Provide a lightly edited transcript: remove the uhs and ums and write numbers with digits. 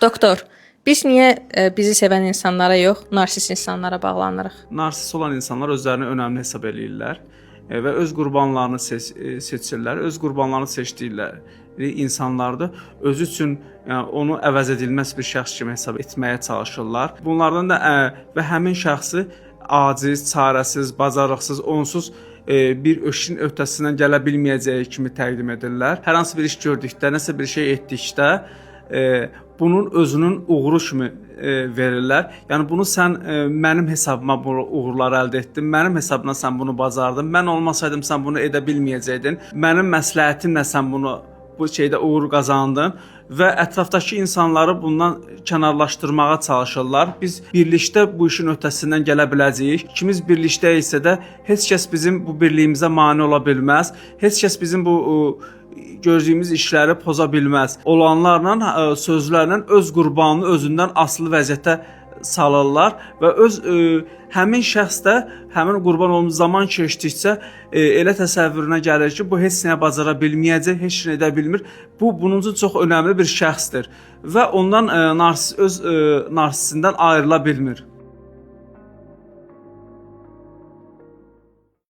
Doktor, biz niyə bizi sevən insanlara yox, narsist insanlara bağlanırıq? Narsist olan insanlar özlərini önəmli hesab eləyirlər və öz qurbanlarını seçirlər. Öz qurbanlarını seçdikləri insanlarda özü üçün yəni onu əvəz edilməz bir şəxs kimi hesab etməyə çalışırlar. Bunlardan da və həmin şəxsi aciz, çarəsiz, bacarıqsız, onsuz bir işin öhdəsindən gələ bilməyəcəyi kimi təqdim edirlər. Hər hansı bir iş gördükdə, nəsə bir şey etdikdə bunun özünün uğuru kimi verirlər. Yəni bunu sən mənim hesabıma bu uğurları əldə etdin, mənim hesabıma sən bunu bacardın, mən olmasaydım sən bunu edə bilməyəcəydin, mənim məsləhətimlə sən bunu bu şeydə uğur qazandın və ətrafdakı insanları bundan kənarlaşdırmağa çalışırlar. Biz birlikdə bu işin öhdəsindən gələ biləcəyik. İkimiz birlikdə isə də heç kəs bizim bu birliyimizə mane ola bilməz. Heç kəs bizim bu gördüyümüz işləri poza bilməz. Olanlarla, sözlərlə öz qurbanını özündən asılı vəziyyətə salırlar və öz həmin şəxs də həmin qurban olmuş zaman keçdikcə elə təsəvvürünə gəlir ki, bu heç nəyə bacara bilməyəcək, heç nə edə bilmir. Bu bunun üçün çox önəmli bir şəxsdir və ondan öz narsisindən ayrıla bilmir.